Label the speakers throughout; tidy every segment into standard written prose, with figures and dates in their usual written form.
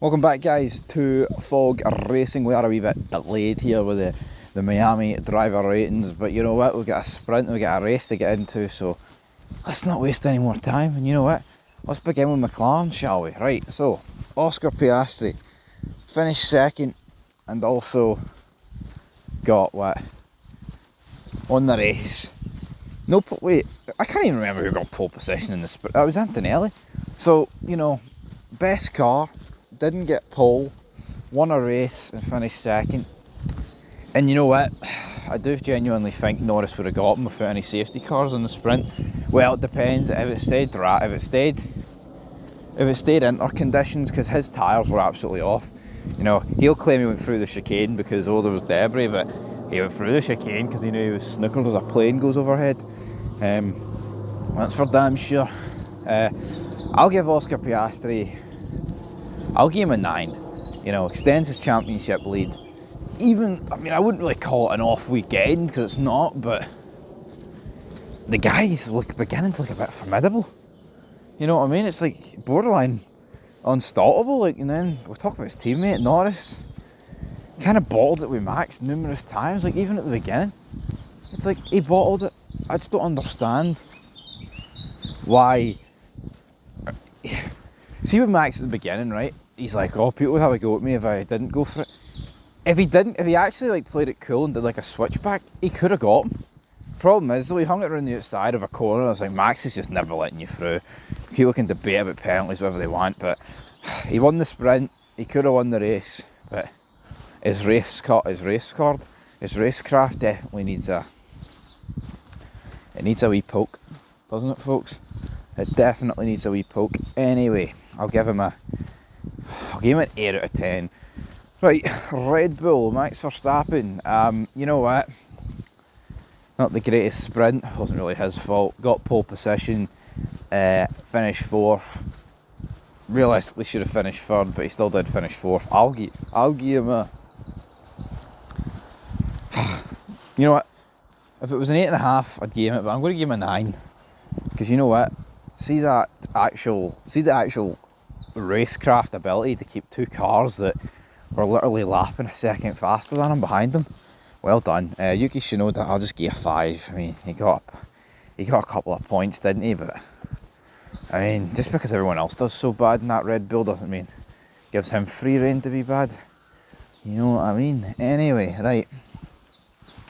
Speaker 1: Welcome back, guys, to Fog Racing. We are a wee bit delayed here with the Miami driver ratings, but you know what, we've got a sprint, we've got a race to get into, so let's not waste any more time. And you know what, let's begin with McLaren, shall we? Right, so Oscar Piastri finished second and also got what on the race. No, wait, I can't even remember who got pole position in the sprint. That was Antonelli. So, you know, best car, didn't get pole, won a race and finished second. And you know what, I do genuinely think Norris would have got him without any safety cars in the sprint. Well, it depends. If it stayed inter conditions, because his tyres were absolutely off. You know, he'll claim he went through the chicane because there was debris, but he went through the chicane because he knew he was snookered as a plane goes overhead. That's for damn sure. I'll give Oscar Piastri, I'll give him a 9. You know, extends his championship lead. Even, I mean, I wouldn't really call it an off weekend because it's not, but the guy's beginning to look a bit formidable. You know what I mean? It's like borderline unstoppable. Like, and then we'll talk about his teammate Norris. Kind of bottled it with Max numerous times. Like, even at the beginning, it's like he bottled it. I just don't understand why. See with Max at the beginning, right? He's like, oh, people would have a go at me if I didn't go for it. If he actually like played it cool and did like a switchback, he could have got him. Problem is though, he hung it around the outside of a corner. I was like, Max is just never letting you through. People can debate about penalties whatever they want, but he won the sprint. He could have won the race, but his racecraft definitely needs a wee poke, doesn't it, folks? It definitely needs a wee poke. Anyway, I'll give him an 8 out of 10. Right, Red Bull, Max Verstappen. You know what? Not the greatest sprint. Wasn't really his fault. Got pole position. Finished 4th. Realistically, should have finished 3rd, but he still did finish 4th. I'll give him a. You know what? If it was an 8.5, I'd give him it, but I'm going to give him a 9 because you know what? See the actual racecraft ability to keep two cars that were literally lapping a second faster than him behind him. Well done. Yuki Tsunoda, I'll just give a 5. I mean, he got a couple of points, didn't he? But I mean, just because everyone else does so bad in that Red Bull doesn't mean gives him free rein to be bad. You know what I mean? Anyway, right.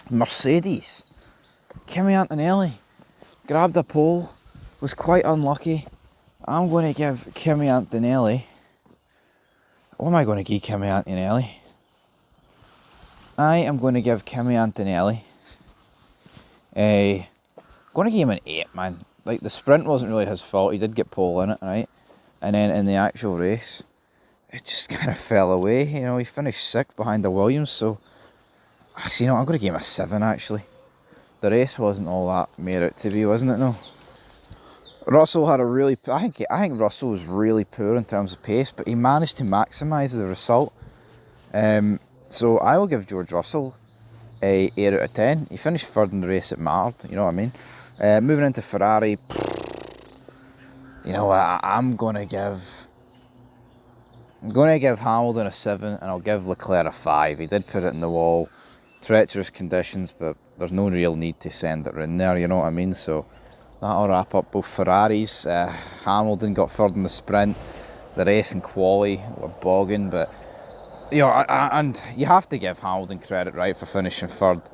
Speaker 1: Mercedes. Kimi Antonelli grabbed a pole. Was quite unlucky. I'm going to give Kimi Antonelli. What am I going to give Kimi Antonelli? I am going to give Kimi Antonelli going to give him an 8, man. Like, the sprint wasn't really his fault. He did get pole in it, right? And then in the actual race, it just kind of fell away. You know, he finished 6th behind the Williams. So, actually, you know, I'm going to give him a 7, actually. The race wasn't all that made out to be, wasn't it? No. Russell had I think Russell was really poor in terms of pace, but he managed to maximise the result. So I will give George Russell a 8 out of 10. He finished 3rd in the race, it mattered, you know what I mean? Moving into Ferrari, you know, I'm going to give Hamilton a 7 and I'll give Leclerc a 5. He did put it in the wall, treacherous conditions, but there's no real need to send it in there, you know what I mean? So that'll wrap up both Ferraris. Hamilton got 3rd in the sprint. The race and quali were bogging, but you know, and you have to give Hamilton credit, right, for finishing 3rd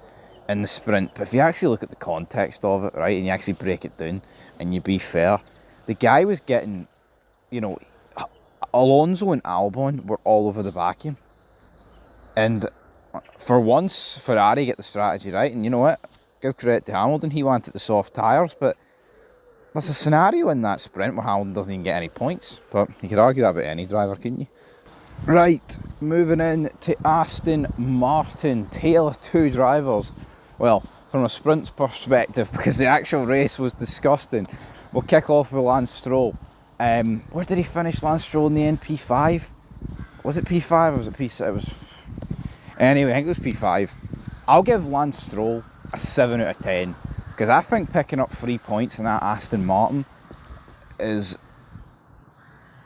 Speaker 1: in the sprint. But if you actually look at the context of it, right, and you actually break it down and you be fair, the guy was getting, you know, Alonso and Albon were all over the back of him. And for once, Ferrari get the strategy right, and you know what? Give credit to Hamilton, he wanted the soft tyres, but there's a scenario in that sprint where Hamilton doesn't even get any points, but you could argue that about any driver, couldn't you? Right, moving in to Aston Martin, tale of two drivers. Well, from a sprint's perspective, because the actual race was disgusting. We'll kick off with Lance Stroll. Where did he finish, Lance Stroll, in the end? P5? Was it P5 or was it P6? It was... Anyway, I think it was P5. I'll give Lance Stroll a 7 out of 10. Because I think picking up 3 points in that Aston Martin is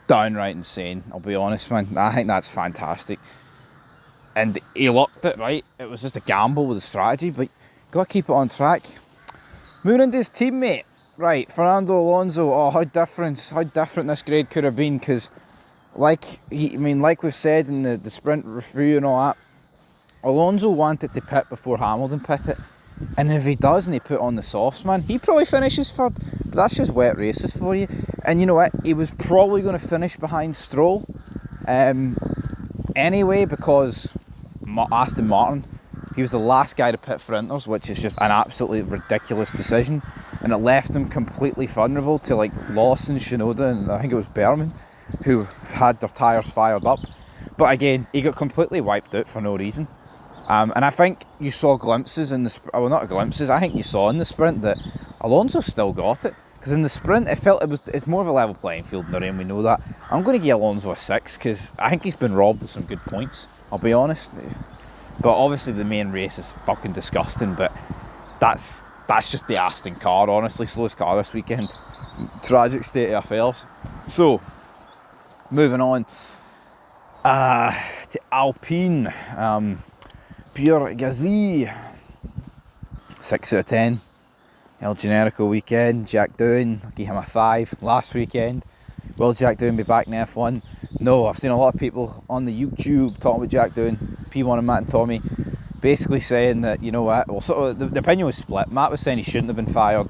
Speaker 1: downright insane, I'll be honest, man. I think that's fantastic. And he locked it, right? It was just a gamble with the strategy, but got to keep it on track. Moving into his teammate, right, Fernando Alonso. Oh, how different this grade could have been, because like we've said in the sprint review and all that, Alonso wanted to pit before Hamilton pitted, and if he does and he put on the softs, man, he probably finishes third. But that's just wet races for you. And you know what? He was probably going to finish behind Stroll anyway, because Aston Martin, he was the last guy to pit for Inters, which is just an absolutely ridiculous decision, and it left them completely vulnerable to like Lawson, Shinoda, and I think it was Berman, who had their tyres fired up. But again, he got completely wiped out for no reason. And I think you saw glimpses in the well, not glimpses. I think you saw in the sprint that Alonso still got it, because in the sprint it's more of a level playing field in the rain. We know that. I'm going to give Alonso a 6 because I think he's been robbed of some good points, I'll be honest. But obviously the main race is fucking disgusting. But that's just the Aston car, honestly. Slowest car this weekend. Tragic state of affairs. So moving on to Alpine. Pierre Gasly, 6 out of 10. El Generico weekend. Jack Doohan, I'll give him a 5. Last weekend, will Jack Doohan be back in F1? No, I've seen a lot of people on the YouTube talking about Jack Doohan, P1 and Matt and Tommy, basically saying that, you know what, well, sort of the opinion was split. Matt was saying he shouldn't have been fired,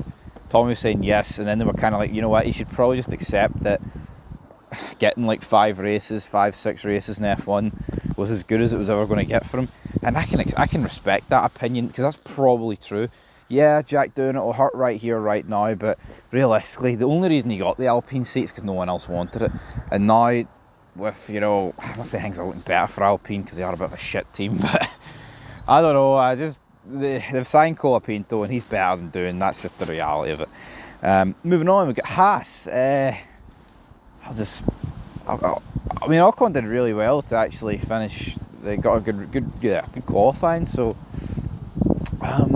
Speaker 1: Tommy was saying yes, and then they were kind of like, you know what, he should probably just accept that getting like 5, 6 races in F1 was as good as it was ever going to get for him. And I can respect that opinion, because that's probably true. Yeah, Jack Doohan, it'll hurt right here, right now, but realistically, the only reason he got the Alpine seat is because no one else wanted it. And now, with, you know, I must say things are looking better for Alpine, because they are a bit of a shit team, but I don't know, they've signed Colapinto, and he's better than Doohan. That's just the reality of it. Moving on, we've got Haas. I mean, Ocon did really well to actually finish. They got a good qualifying. So I'll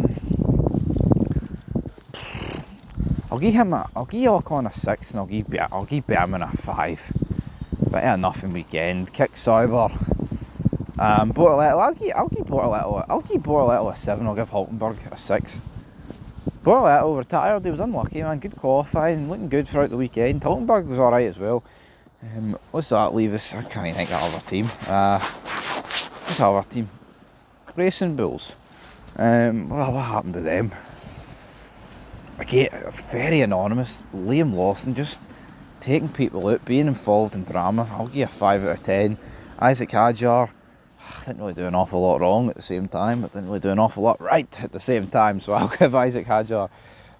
Speaker 1: give Ocon a 6, and I'll give Berman a 5. But yeah, nothing weekend. Kick Sauber. Bortoletto. I'll give Bortoletto a 7. I'll give Hulkenberg a 6. Bortoletto retired. He was unlucky, man. Good qualifying, looking good throughout the weekend. Hulkenberg was alright as well. What's that leave us? I can't even think of our team. What's our team? Racing Bulls. Well, what happened to them? Again, very anonymous. Liam Lawson just taking people out, being involved in drama. I'll give a 5 out of 10. Isaac Hadjar, didn't really do an awful lot wrong at the same time, but didn't really do an awful lot right at the same time. So I'll give Isaac Hadjar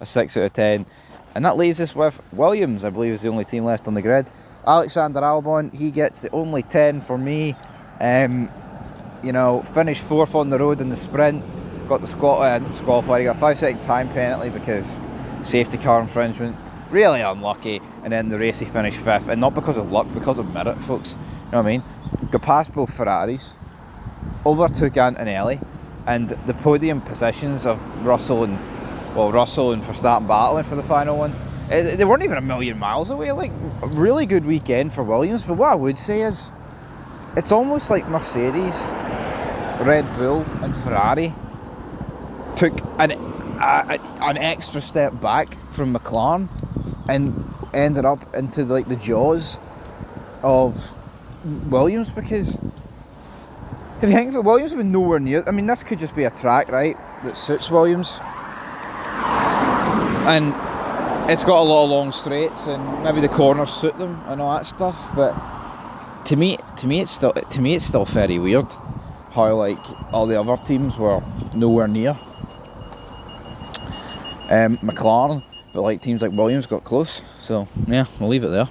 Speaker 1: a 6 out of 10. And that leaves us with Williams, I believe, is the only team left on the grid. Alexander Albon, he gets the only 10 for me. You know, finished 4th on the road in the sprint. Got the disqualified. He got a 5-second time penalty because safety car infringement. Really unlucky. And then the race he finished 5th, and not because of luck, because of merit, folks. You know what I mean? Got past both Ferraris, overtook Antonelli, and the podium positions of Russell and Verstappen battling for the final one. They weren't even a million miles away. Like, a really good weekend for Williams. But what I would say is, it's almost like Mercedes, Red Bull, and Ferrari took an extra step back from McLaren and ended up into like the jaws of Williams. Because if you think of it, Williams have been nowhere near. I mean, this could just be a track, right, that suits Williams, and it's got a lot of long straights, and maybe the corners suit them and all that stuff. But to me, it's still very weird how like all the other teams were nowhere near McLaren, but like teams like Williams got close. So yeah, we'll leave it there.